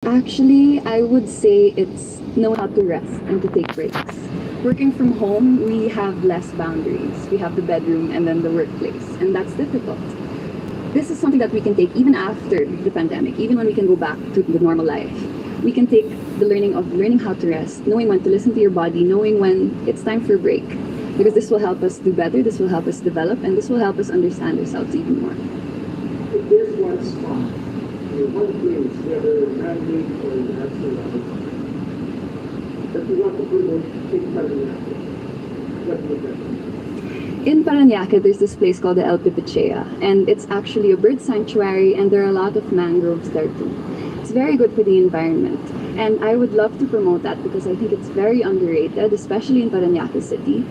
Actually, I would say it's know how to rest and to take breaks. Working from home, we have less boundaries. We have the bedroom and then the workplace, and that's difficult. This is something that we can take even after the pandemic, even when we can go back to the normal life. We can take the learning how to rest, knowing when to listen to your body, knowing when it's time for a break. Because this will help us do better, this will help us develop, and this will help us understand ourselves even more. If there's one spot, one place, whether man-made or natural, that you want to promote in Paranaque, what would that be? In Paranaque, there's this place called the El Pipichea, and it's actually a bird sanctuary, and there are a lot of mangroves there too. It's very good for the environment, and I would love to promote that because I think it's very underrated, especially in Paranaque City.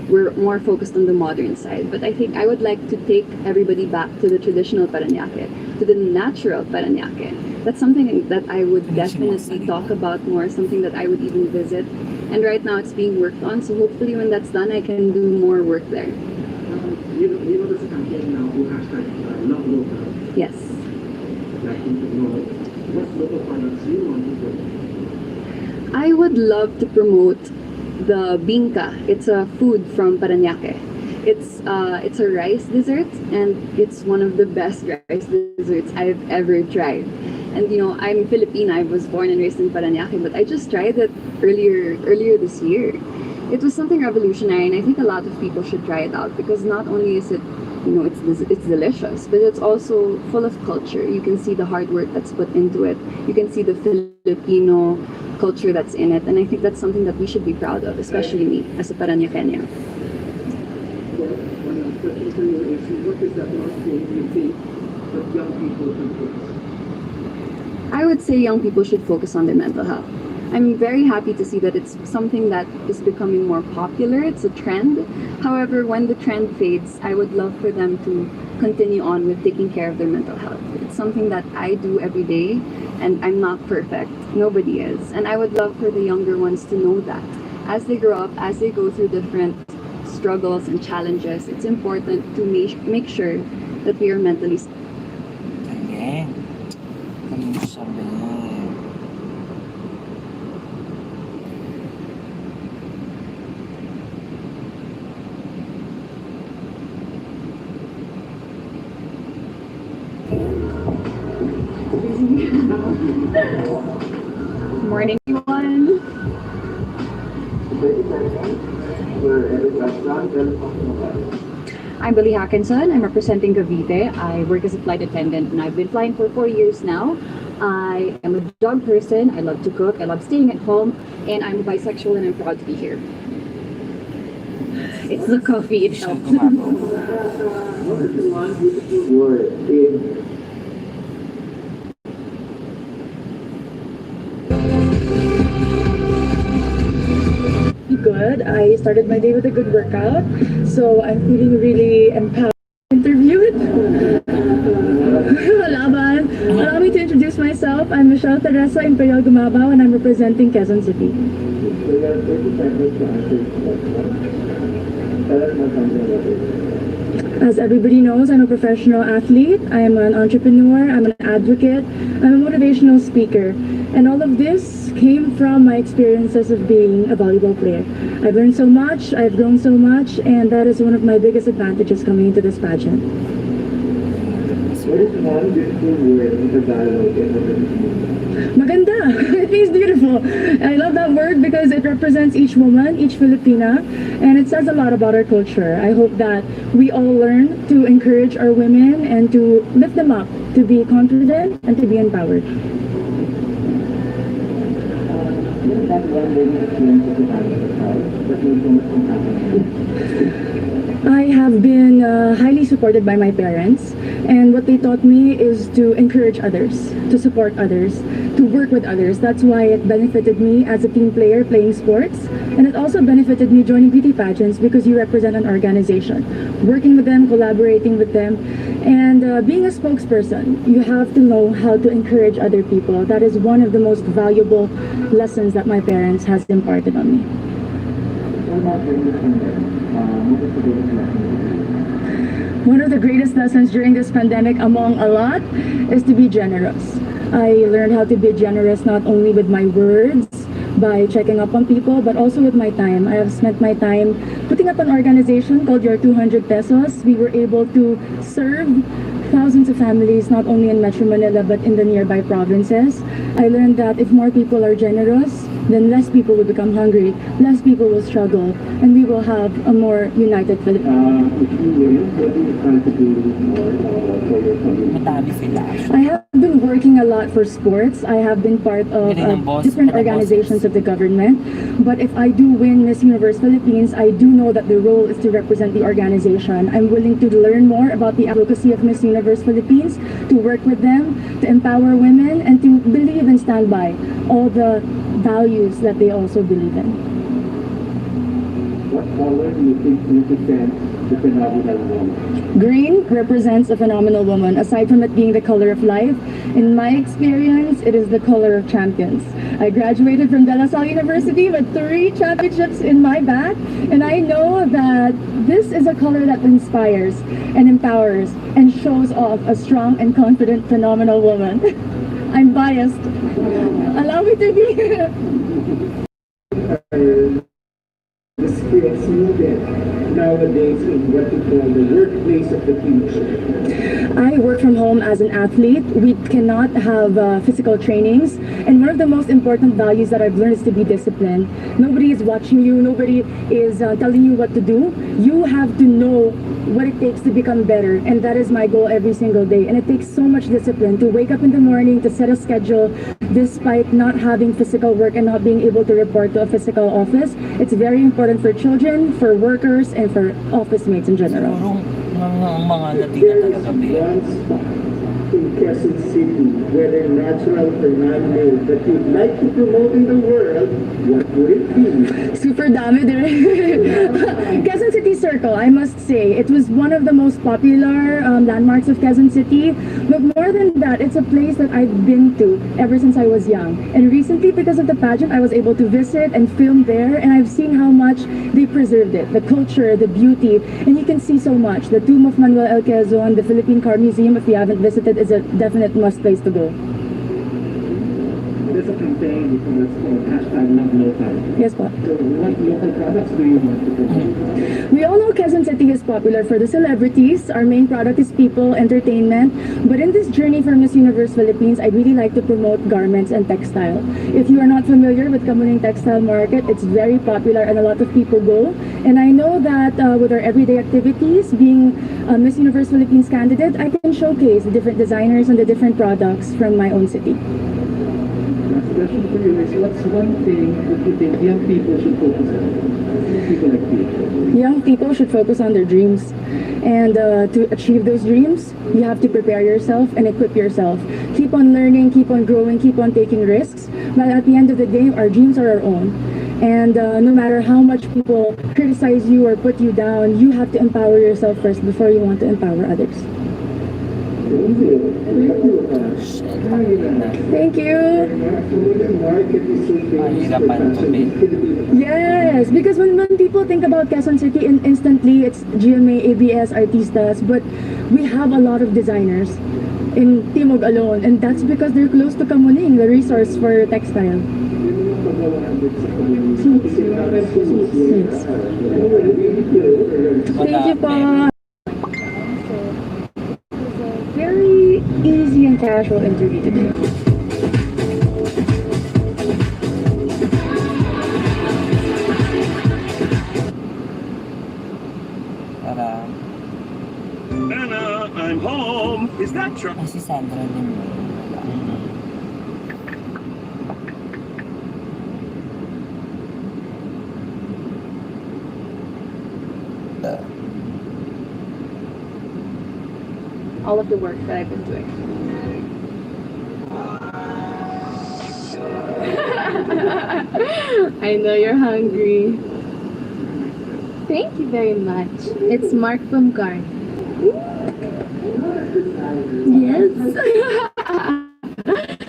We're more focused on the modern side, but I think I would like to take everybody back to the traditional Paranaque, to the natural Paranaque. That's something that I would definitely talk about more, something that I would even visit. And right now it's being worked on, so hopefully when that's done, I can do more work there. You know there's a campaign now who hashtag Love Local. Yes. Like you know, what local products you want to promote? I would love to promote the bingka. It's a food from Paranaque. It's a rice dessert, and it's one of the best rice desserts I've ever tried. And you know, I'm Filipina. I was born and raised in Paranaque, but I just tried it earlier this year. It was something revolutionary, and I think a lot of people should try it out because not only is it, you know, it's delicious, but it's also full of culture. You can see the hard work that's put into it. You can see the Filipino culture that's in it, and I think that's something that we should be proud of, especially me as a Paranaqueña. Well, one question for you is, what is that one thing you think that young people can focus? I would say young people should focus on their mental health. I'm very happy to see that it's something that is becoming more popular. It's a trend. However, when the trend fades, I would love for them to continue on with taking care of their mental health. It's something that I do every day, and I'm not perfect. Nobody is. And I would love for the younger ones to know that. As they grow up, as they go through different struggles and challenges, it's important to make sure that we are mentally stable. Ayan. Ano sabi niya? Morning, everyone. I'm Billy Hackinson. I'm representing Cavite. I work as a flight attendant, and I've been flying for 4 years now. I am a dog person. I love to cook. I love staying at home, and I'm bisexual, and I'm proud to be here. It's the coffee. It helps. Good. I started my day with a good workout, so I'm feeling really empowered. Interviewed. Laban. Allow me to introduce myself. I'm Michelle Teresa Imperial Gumabao, and I'm representing Quezon City. As everybody knows, I'm a professional athlete, I am an entrepreneur, I'm an advocate, I'm a motivational speaker. And all of this came from my experiences of being a volleyball player. I've learned so much, I've grown so much, and that is one of my biggest advantages coming into this pageant. What is one beautiful word in Tagalog? Maganda. It means beautiful. I love that word because it represents each woman, each Filipina, and it says a lot about our culture. I hope that we all learn to encourage our women and to lift them up, to be confident and to be empowered. I have been highly supported by my parents, and what they taught me is to encourage others, to support others, to work with others. That's why it benefited me as a team player playing sports, and it also benefited me joining beauty pageants because you represent an organization. Working with them, collaborating with them, and being a spokesperson, you have to know how to encourage other people. That is one of the most valuable lessons that my parents has imparted on me. One of the greatest lessons during this pandemic, among a lot, is to be generous. I learned how to be generous not only with my words, by checking up on people, but also with my time. I have spent my time putting up an organization called Your 200 Pesos. We were able to serve thousands of families, not only in Metro Manila, but in the nearby provinces. I learned that if more people are generous, then less people will become hungry, less people will struggle, and we will have a more united Philippines. If you win, what do you plan to do more for your community? Madami sila. I have been working a lot for sports. I have been part of Galing ng boss, different galing ng organizations bosses. of the government. But if I do win Miss Universe Philippines, I do know that the role is to represent the organization. I'm willing to learn more about the advocacy of Miss Universe Philippines, to work with them, to empower women, and to believe and stand by all the values that they also believe in. What color do you think represents the phenomenal woman? Green represents a phenomenal woman. Aside from it being the color of life, in my experience, it is the color of champions. I graduated from De La Salle University with 3 championships in my back, and I know that this is a color that inspires and empowers and shows off a strong and confident, phenomenal woman. I'm biased. Allow me to be. The skills needed nowadays in what we call the workplace of the future. I work from home as an athlete. We cannot have physical trainings. And one of the most important values that I've learned is to be disciplined. Nobody is watching you. Nobody is telling you what to do. You have to know what it takes to become better. And that is my goal every single day. And it takes so much discipline to wake up in the morning, to set a schedule, despite not having physical work and not being able to report to a physical office. It's very important for children, for workers, and for office mates in general. Siguro, ng mga natira talaga, Bea. One spot in Quezon City, whether natural or man-made, that you'd like to promote in the world, what would it be? Super dami din. Quezon City Circle, I must say, it was one of the most popular landmarks of Quezon City. But more than that, it's a place that I've been to ever since I was young. And recently, because of the pageant, I was able to visit and film there, and I've seen how much they preserved it, the culture, the beauty, and you can see so much. The tomb of Manuel L. Quezon, the Philippine Car Museum, if you haven't visited, is a definite must place to go. There's a campaign that's called #LoveLocal. Yes, po. So what local products do you want to promote? We all know Quezon City is popular for the celebrities. Our main product is people, entertainment. But in this journey for Miss Universe Philippines, I'd really like to promote garments and textile. If you are not familiar with Kamuning Textile Market, it's very popular and a lot of people go. And I know that with our everyday activities, being a Miss Universe Philippines candidate, I can showcase the different designers and the different products from my own city. Last question for you is, what's one thing that you think young people should focus on? People like you. Young people should focus on their dreams. And to achieve those dreams, you have to prepare yourself and equip yourself. Keep on learning, keep on growing, keep on taking risks. But at the end of the day, our dreams are our own. And no matter how much people criticize you or put you down, you have to empower yourself first before you want to empower others. Thank you. Thank you. Mahirapan to, Bea. Yes, because when people think about Quezon City, instantly it's GMA, ABS, artistas, but we have a lot of designers in Timog alone, and that's because they're close to Kamuning, the resource for textile. Thank you, pa. Very easy and casual interview today. Para, Anna, I'm home. Is that Charlie? si Sandra din mo. All of the work that I've been doing. I know you're hungry. Thank you very much. It's Mark from Garn. Yes.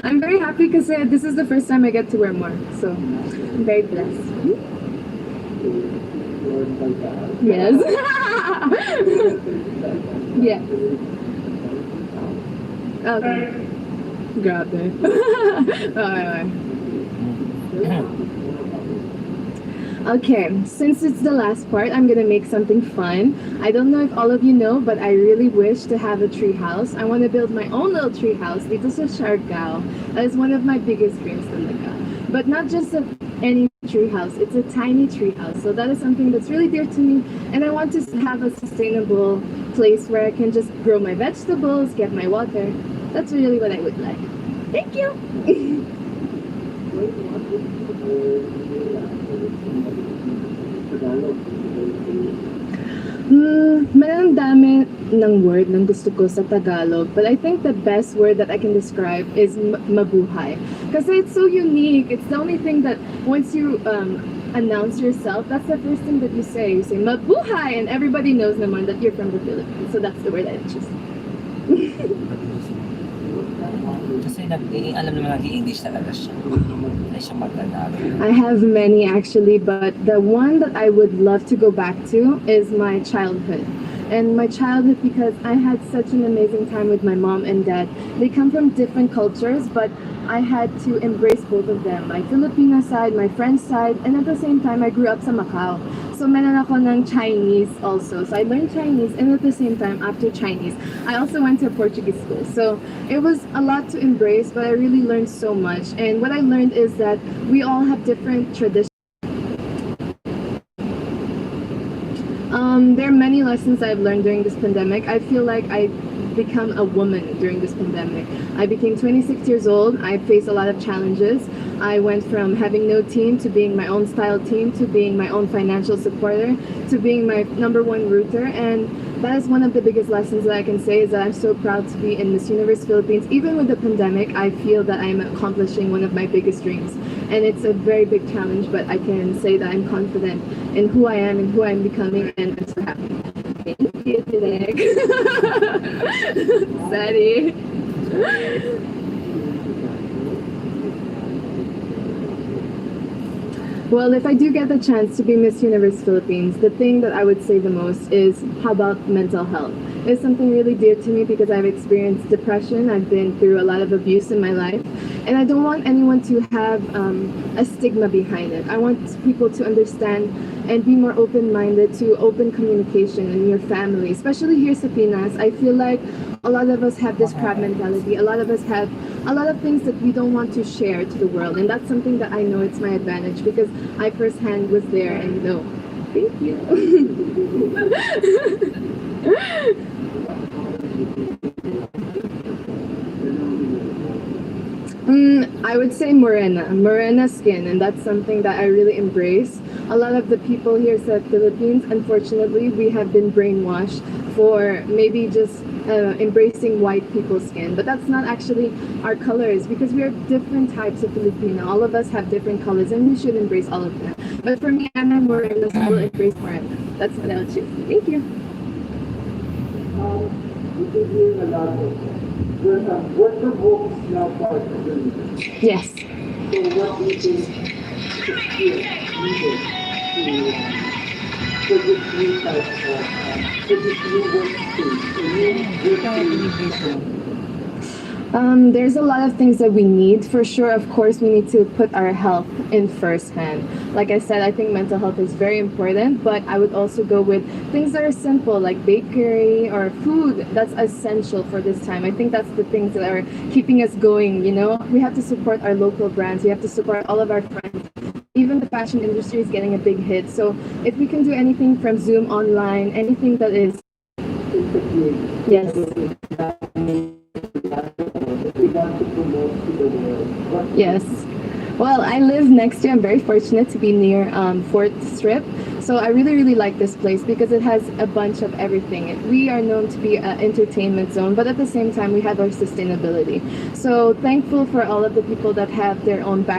I'm very happy because this is the first time I get to wear more. So I'm very blessed. Yes. Yeah. Okay. Grabe. Okay. Okay, since it's the last part, I'm gonna make something fun. I don't know if all of you know, but I really wish to have a tree house. I want to build my own little tree house dito sa Siargao. That is one of my biggest dreams talaga. But not just any tree house, it's a tiny tree house. So that is something that's really dear to me. And I want to have a sustainable place where I can just grow my vegetables, get my water. That's really what I would like. Thank you! Meron dami ng word ng gusto ko sa Tagalog, but I think the best word that I can describe is mabuhay. Kasi it's so unique. It's the only thing that once you announce yourself, that's the first thing that you say. You say mabuhay, and everybody knows naman that you're from the Philippines. So that's the word I choose. Kasi alam naman natin English talaga siya. Hindi siya Tagalog. I have many actually, but the one that I would love to go back to is my childhood. And my childhood, because I had such an amazing time with my mom and dad. They come from different cultures, but I had to embrace both of them. My Filipino side, my French side, and at the same time, I grew up sa Macau. So meron ako ng Chinese also. So I learned Chinese, and at the same time, after Chinese, I also went to a Portuguese school. So it was a lot to embrace, but I really learned so much. And what I learned is that we all have different traditions. There are many lessons I've learned during this pandemic. I feel like I become a woman during this pandemic. I became 26 years old. I faced a lot of challenges. I went from having no team to being my own style team to being my own financial supporter to being my number one rooter. And that is one of the biggest lessons that I can say is that I'm so proud to be in Miss Universe Philippines. Even with the pandemic, I feel that I'm accomplishing one of my biggest dreams. And it's a very big challenge, but I can say that I'm confident in who I am and who I'm becoming, and I'm so happy. Thank you, Dilek. Sorry. Well, if I do get the chance to be Miss Universe Philippines, the thing that I would say the most is how about mental health? It's something really dear to me because I've experienced depression. I've been through a lot of abuse in my life, and I don't want anyone to have a stigma behind it. I want people to understand and be more open-minded to open communication in your family, especially here sa Pinas. I feel like a lot of us have this crab mentality. A lot of us have a lot of things that we don't want to share to the world, and that's something that I know it's my advantage because I firsthand was there and know. Thank you. I would say morena skin, and that's something that I really embrace. A lot of the people here in the Philippines, unfortunately, we have been brainwashed for maybe just embracing white people's skin, but that's not actually our colors because we are different types of Filipino. All of us have different colors, and we should embrace all of them. But for me, I'm a morena, so I will embrace morena. That's what I'll choose. Thank you. We've been hearing a lot of work from home is now part of the leader. Yes. So what do you think is needed for this new type of, for this new workspace, a new workspace? There's a lot of things that we need. For sure, of course, we need to put our health in first hand. Like I said, I think mental health is very important, but I would also go with things that are simple, like bakery or food. That's essential for this time. I think that's the things that are keeping us going, you know? We have to support our local brands. We have to support all of our friends. Even the fashion industry is getting a big hit. So if we can do anything from Zoom online, anything that is... Yes. Yes. Well, I live next to, I'm very fortunate to be near 4th Strip. So I really, really like this place because it has a bunch of everything. We are known to be an entertainment zone, but at the same time, we have our sustainability. So thankful for all of the people that have their own background.